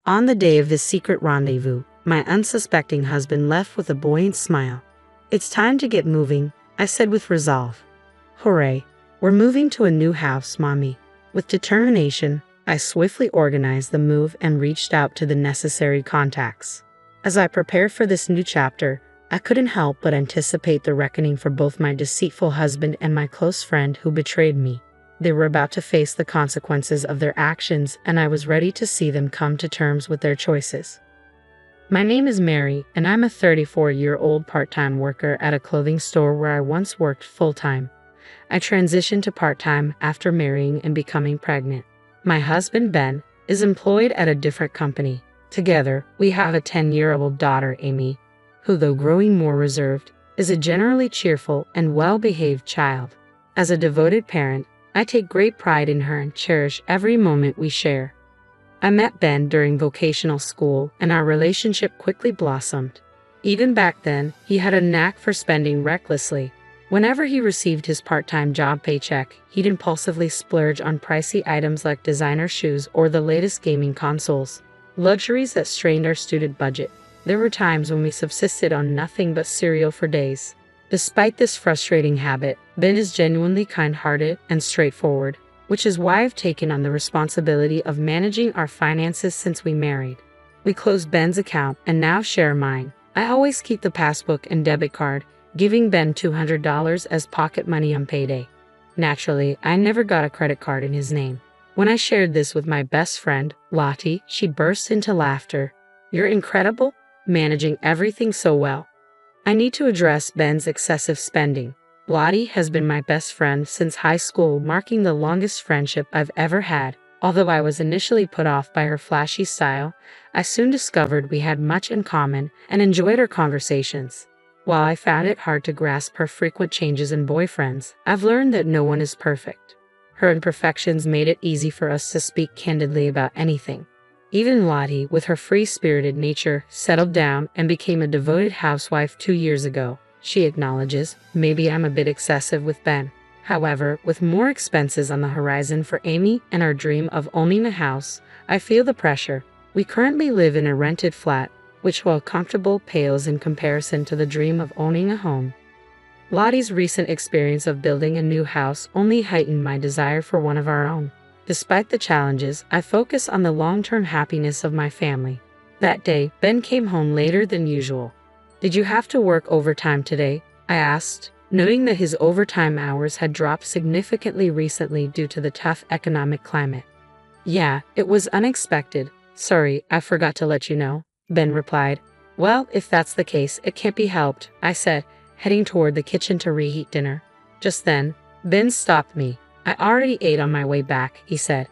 On the day of this secret rendezvous, my unsuspecting husband left with a buoyant smile. "It's time to get moving," I said with resolve. "Hooray, we're moving to a new house, Mommy." With determination, I swiftly organized the move and reached out to the necessary contacts. As I prepared for this new chapter, I couldn't help but anticipate the reckoning for both my deceitful husband and my close friend who betrayed me. They were about to face the consequences of their actions, and I was ready to see them come to terms with their choices. My name is Mary, and I'm a 34-year-old part-time worker at a clothing store where I once worked full-time. I transitioned to part-time after marrying and becoming pregnant. My husband, Ben, is employed at a different company. Together, we have a 10-year-old daughter, Amy, who, though growing more reserved, is a generally cheerful and well-behaved child. As a devoted parent, I take great pride in her and cherish every moment we share. I met Ben during vocational school, and our relationship quickly blossomed. Even back then, he had a knack for spending recklessly. Whenever he received his part-time job paycheck, he'd impulsively splurge on pricey items like designer shoes or the latest gaming consoles, luxuries that strained our student budget. There were times when we subsisted on nothing but cereal for days. Despite this frustrating habit, Ben is genuinely kind-hearted and straightforward, which is why I've taken on the responsibility of managing our finances since we married. We closed Ben's account and now share mine. I always keep the passbook and debit card, giving Ben $200 as pocket money on payday. Naturally, I never got a credit card in his name. When I shared this with my best friend, Lottie, she burst into laughter. "You're incredible, managing everything so well." I need to address Ben's excessive spending. Lottie has been my best friend since high school, marking the longest friendship I've ever had. Although I was initially put off by her flashy style, I soon discovered we had much in common and enjoyed our conversations. While I found it hard to grasp her frequent changes in boyfriends, I've learned that no one is perfect. Her imperfections made it easy for us to speak candidly about anything. Even Lottie, with her free-spirited nature, settled down and became a devoted housewife 2 years ago. She acknowledges, "Maybe I'm a bit excessive with Ben." However, with more expenses on the horizon for Amy and our dream of owning a house, I feel the pressure. We currently live in a rented flat, which, while comfortable, pales in comparison to the dream of owning a home. Lottie's recent experience of building a new house only heightened my desire for one of our own. Despite the challenges, I focus on the long-term happiness of my family. That day, Ben came home later than usual. "Did you have to work overtime today?" I asked, noting that his overtime hours had dropped significantly recently due to the tough economic climate. "Yeah, it was unexpected. Sorry, I forgot to let you know," Ben replied. "Well, if that's the case, it can't be helped," I said, heading toward the kitchen to reheat dinner. Just then, Ben stopped me. "I already ate on my way back," he said.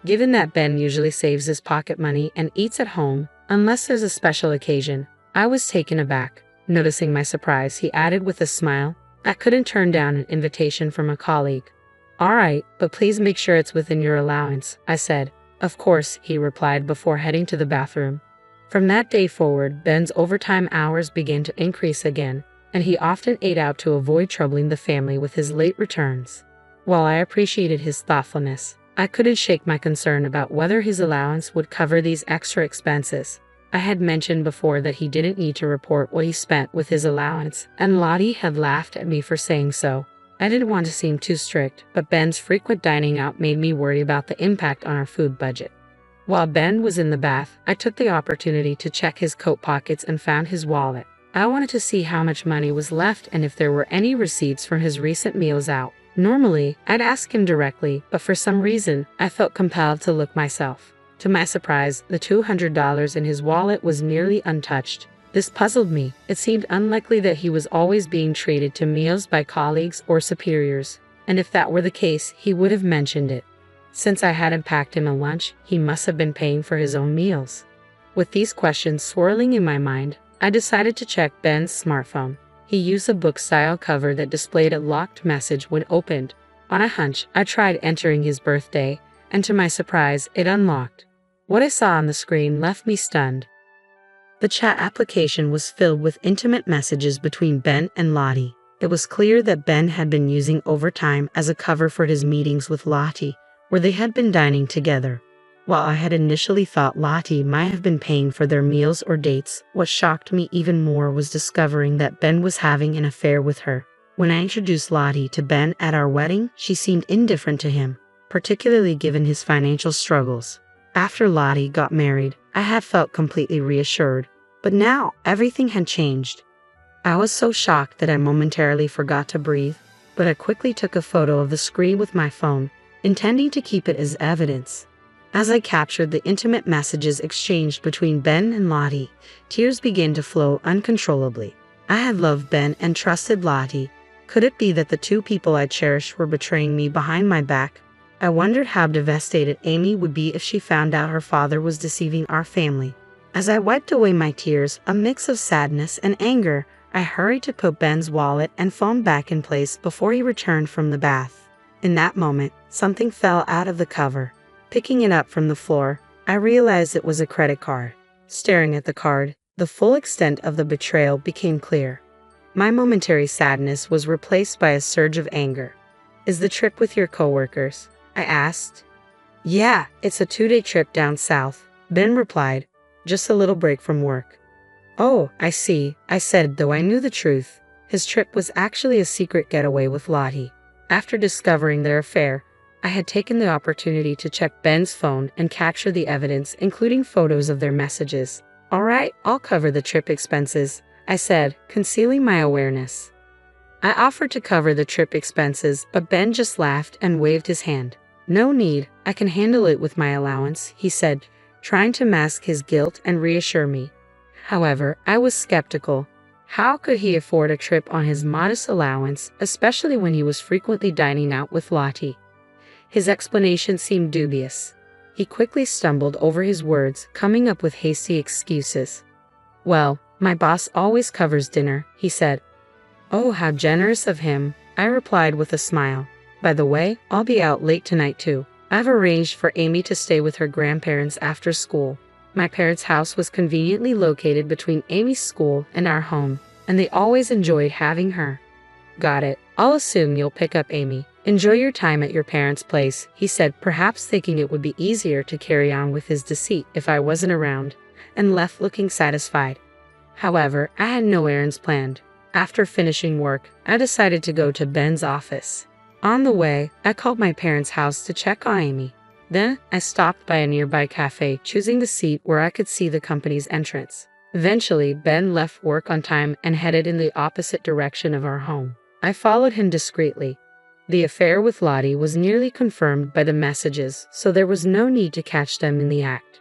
Given that Ben usually saves his pocket money and eats at home, unless there's a special occasion, I was taken aback. Noticing my surprise, he added with a smile, "I couldn't turn down an invitation from a colleague." "All right, but please make sure it's within your allowance," I said. "Of course," he replied before heading to the bathroom. From that day forward, Ben's overtime hours began to increase again, and he often ate out to avoid troubling the family with his late returns. While I appreciated his thoughtfulness, I couldn't shake my concern about whether his allowance would cover these extra expenses. I had mentioned before that he didn't need to report what he spent with his allowance, and Lottie had laughed at me for saying so. I didn't want to seem too strict, but Ben's frequent dining out made me worry about the impact on our food budget. While Ben was in the bath, I took the opportunity to check his coat pockets and found his wallet. I wanted to see how much money was left and if there were any receipts from his recent meals out. Normally, I'd ask him directly, but for some reason, I felt compelled to look myself. To my surprise, the $200 in his wallet was nearly untouched. This puzzled me. It seemed unlikely that he was always being treated to meals by colleagues or superiors, and if that were the case, he would have mentioned it. Since I hadn't packed him a lunch, he must have been paying for his own meals. With these questions swirling in my mind, I decided to check Ben's smartphone. He used a book-style cover that displayed a locked message when opened. On a hunch, I tried entering his birthday, and to my surprise, it unlocked. What I saw on the screen left me stunned. The chat application was filled with intimate messages between Ben and Lottie. It was clear that Ben had been using overtime as a cover for his meetings with Lottie, where they had been dining together. While I had initially thought Lottie might have been paying for their meals or dates, what shocked me even more was discovering that Ben was having an affair with her. When I introduced Lottie to Ben at our wedding, she seemed indifferent to him, particularly given his financial struggles. After Lottie got married, I had felt completely reassured, but now everything had changed. I was so shocked that I momentarily forgot to breathe, but I quickly took a photo of the screen with my phone, intending to keep it as evidence. As I captured the intimate messages exchanged between Ben and Lottie, tears began to flow uncontrollably. I had loved Ben and trusted Lottie. Could it be that the two people I cherished were betraying me behind my back? I wondered how devastated Amy would be if she found out her father was deceiving our family. As I wiped away my tears, a mix of sadness and anger, I hurried to put Ben's wallet and phone back in place before he returned from the bath. In that moment, something fell out of the cover. Picking it up from the floor, I realized it was a credit card. Staring at the card, the full extent of the betrayal became clear. My momentary sadness was replaced by a surge of anger. "Is the trip with your coworkers?" I asked. "Yeah, it's a 2-day trip down south," Ben replied. "Just a little break from work." "Oh, I see," I said, though I knew the truth. His trip was actually a secret getaway with Lottie. After discovering their affair, I had taken the opportunity to check Ben's phone and capture the evidence, including photos of their messages. "All right, I'll cover the trip expenses," I said, concealing my awareness. I offered to cover the trip expenses, but Ben just laughed and waved his hand. "No need, I can handle it with my allowance," he said, trying to mask his guilt and reassure me. However, I was skeptical. How could he afford a trip on his modest allowance, especially when he was frequently dining out with Lottie? His explanation seemed dubious. He quickly stumbled over his words, coming up with hasty excuses. "Well, my boss always covers dinner," he said. "Oh, how generous of him," I replied with a smile. "By the way, I'll be out late tonight too. I've arranged for Amy to stay with her grandparents after school." My parents' house was conveniently located between Amy's school and our home, and they always enjoyed having her. "Got it. I'll assume you'll pick up Amy. Enjoy your time at your parents' place," he said, perhaps thinking it would be easier to carry on with his deceit if I wasn't around, and left looking satisfied. However, I had no errands planned. After finishing work, I decided to go to Ben's office. On the way, I called my parents' house to check on Amy. Then, I stopped by a nearby cafe, choosing the seat where I could see the company's entrance. Eventually, Ben left work on time and headed in the opposite direction of our home. I followed him discreetly. The affair with Lottie was nearly confirmed by the messages, so there was no need to catch them in the act.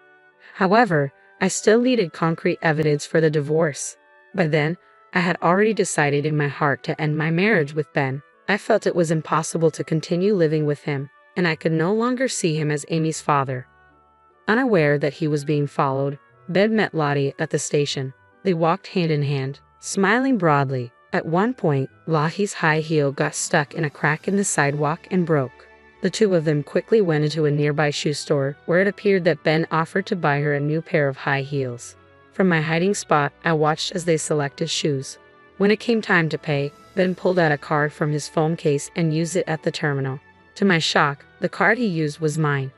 However, I still needed concrete evidence for the divorce. By then, I had already decided in my heart to end my marriage with Ben. I felt it was impossible to continue living with him, and I could no longer see him as Amy's father. Unaware that he was being followed, Ben met Lottie at the station. They walked hand in hand, smiling broadly. At one point, Lottie's high heel got stuck in a crack in the sidewalk and broke. The two of them quickly went into a nearby shoe store, where it appeared that Ben offered to buy her a new pair of high heels. From my hiding spot, I watched as they selected shoes. When it came time to pay, Ben pulled out a card from his phone case and used it at the terminal. To my shock, the card he used was mine.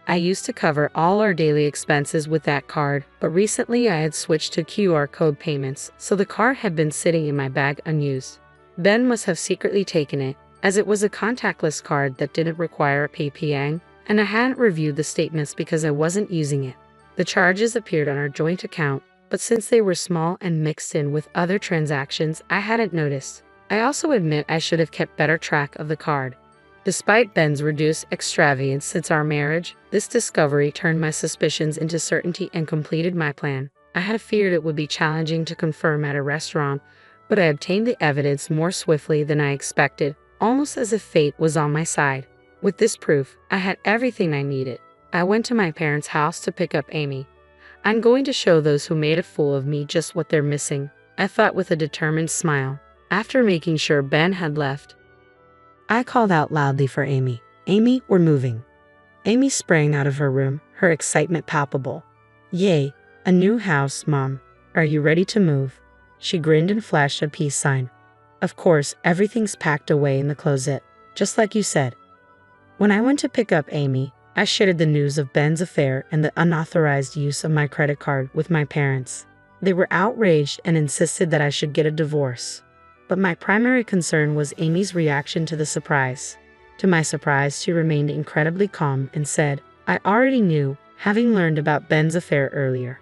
I used to cover all our daily expenses with that card, but recently I had switched to QR code payments, so the card had been sitting in my bag unused. Ben must have secretly taken it, as it was a contactless card that didn't require a PPN, and I hadn't reviewed the statements because I wasn't using it. The charges appeared on our joint account, but since they were small and mixed in with other transactions, I hadn't noticed. I also admit I should have kept better track of the card. Despite Ben's reduced extravagance since our marriage, this discovery turned my suspicions into certainty and completed my plan. I had feared it would be challenging to confirm at a restaurant, but I obtained the evidence more swiftly than I expected, almost as if fate was on my side. With this proof, I had everything I needed. I went to my parents' house to pick up Amy. "I'm going to show those who made a fool of me just what they're missing," I thought with a determined smile. After making sure Ben had left, I called out loudly for Amy. "Amy, we're moving." Amy sprang out of her room, her excitement palpable. "Yay, a new house, Mom. Are you ready to move?" She grinned and flashed a peace sign. "Of course, everything's packed away in the closet, just like you said." When I went to pick up Amy, I shared the news of Ben's affair and the unauthorized use of my credit card with my parents. They were outraged and insisted that I should get a divorce. But my primary concern was Amy's reaction to the surprise. To my surprise, she remained incredibly calm and said, "I already knew, having learned about Ben's affair earlier."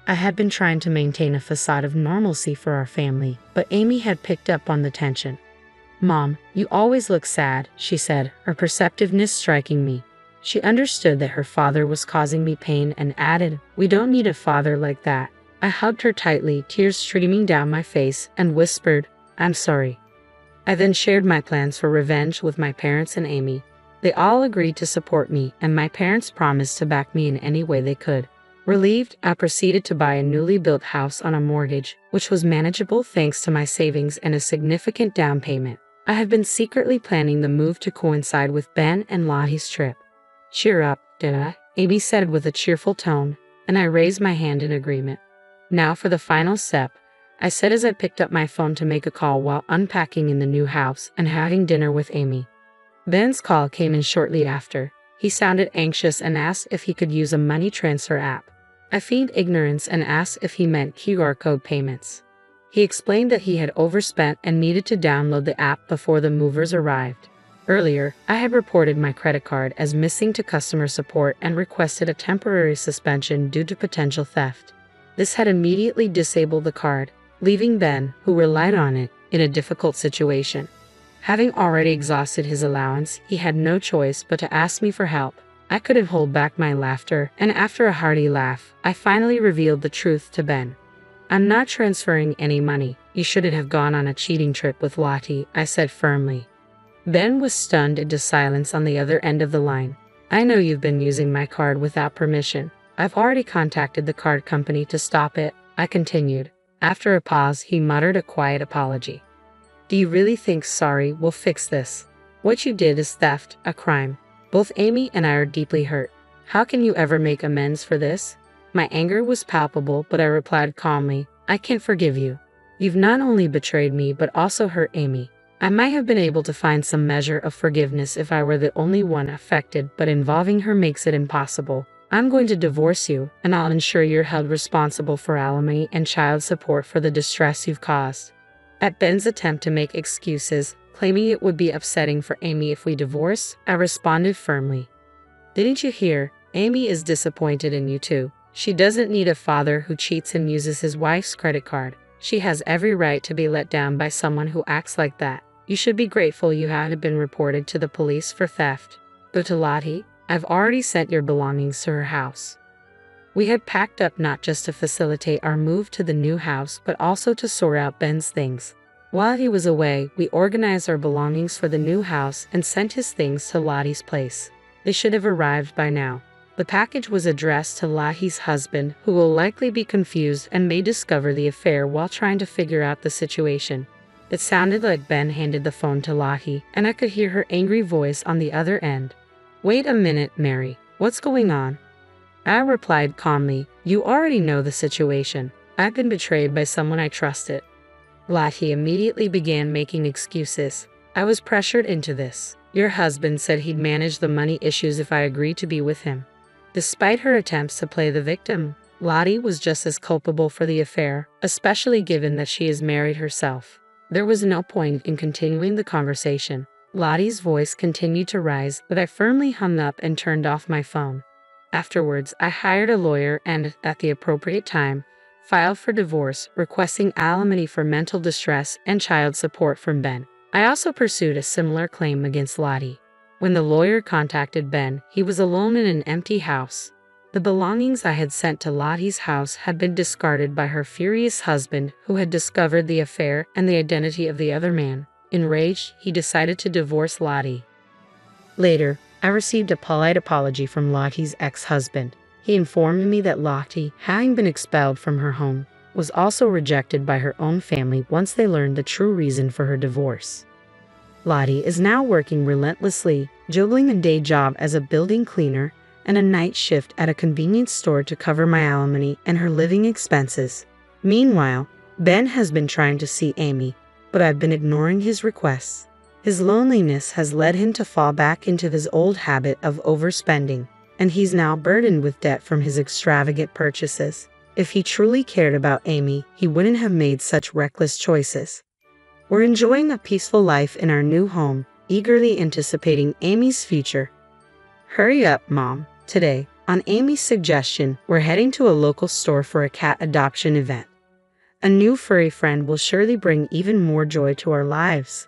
I had been trying to maintain a facade of normalcy for our family, but Amy had picked up on the tension. "Mom, you always look sad," she said, her perceptiveness striking me. She understood that her father was causing me pain and added, "We don't need a father like that." I hugged her tightly, tears streaming down my face, and whispered, "I'm sorry." I then shared my plans for revenge with my parents and Amy. They all agreed to support me, and my parents promised to back me in any way they could. Relieved, I proceeded to buy a newly built house on a mortgage, which was manageable thanks to my savings and a significant down payment. I had been secretly planning the move to coincide with Ben and Lottie's trip. "Cheer up, Dada," Amy said with a cheerful tone, and I raised my hand in agreement. "Now for the final step," I said as I picked up my phone to make a call while unpacking in the new house and having dinner with Amy. Ben's call came in shortly after. He sounded anxious and asked if he could use a money transfer app. I feigned ignorance and asked if he meant QR code payments. He explained that he had overspent and needed to download the app before the movers arrived. Earlier, I had reported my credit card as missing to customer support and requested a temporary suspension due to potential theft. This had immediately disabled the card, leaving Ben, who relied on it, in a difficult situation. Having already exhausted his allowance, he had no choice but to ask me for help. I couldn't hold back my laughter, and after a hearty laugh, I finally revealed the truth to Ben. "I'm not transferring any money. You shouldn't have gone on a cheating trip with Lottie," I said firmly. Ben was stunned into silence on the other end of the line. "I know you've been using my card without permission. I've already contacted the card company to stop it," I continued. After a pause, he muttered a quiet apology. "Do you really think sorry will fix this? What you did is theft, a crime. Both Amy and I are deeply hurt. How can you ever make amends for this?" My anger was palpable, but I replied calmly, "I can't forgive you. You've not only betrayed me but also hurt Amy. I might have been able to find some measure of forgiveness if I were the only one affected, but involving her makes it impossible. I'm going to divorce you, and I'll ensure you're held responsible for alimony and child support for the distress you've caused." At Ben's attempt to make excuses, claiming it would be upsetting for Amy if we divorce, I responded firmly, "Didn't you hear? Amy is disappointed in you too. She doesn't need a father who cheats and uses his wife's credit card. She has every right to be let down by someone who acts like that. You should be grateful you hadn't been reported to the police for theft. But to Lottie, I've already sent your belongings to her house." We had packed up not just to facilitate our move to the new house, but also to sort out Ben's things. While he was away, we organized our belongings for the new house and sent his things to Lottie's place. They should have arrived by now. The package was addressed to Lottie's husband, who will likely be confused and may discover the affair while trying to figure out the situation. It sounded like Ben handed the phone to Lottie, and I could hear her angry voice on the other end. "Wait a minute, Mary. What's going on?" I replied calmly, "You already know the situation. I've been betrayed by someone I trusted." Lottie immediately began making excuses. "I was pressured into this. Your husband said he'd manage the money issues if I agreed to be with him." Despite her attempts to play the victim, Lottie was just as culpable for the affair, especially given that she is married herself. There was no point in continuing the conversation. Lottie's voice continued to rise, but I firmly hung up and turned off my phone. Afterwards, I hired a lawyer and, at the appropriate time, filed for divorce, requesting alimony for mental distress and child support from Ben. I also pursued a similar claim against Lottie. When the lawyer contacted Ben, he was alone in an empty house. The belongings I had sent to Lottie's house had been discarded by her furious husband, who had discovered the affair and the identity of the other man. Enraged, he decided to divorce Lottie. Later, I received a polite apology from Lottie's ex-husband. He informed me that Lottie, having been expelled from her home, was also rejected by her own family once they learned the true reason for her divorce. Lottie is now working relentlessly, juggling a day job as a building cleaner and a night shift at a convenience store to cover my alimony and her living expenses. Meanwhile, Ben has been trying to see Amy, but I've been ignoring his requests. His loneliness has led him to fall back into his old habit of overspending, and he's now burdened with debt from his extravagant purchases. If he truly cared about Amy, he wouldn't have made such reckless choices. We're enjoying a peaceful life in our new home, eagerly anticipating Amy's future. Hurry up, Mom. Today, on Amy's suggestion, we're heading to a local store for a cat adoption event. A new furry friend will surely bring even more joy to our lives.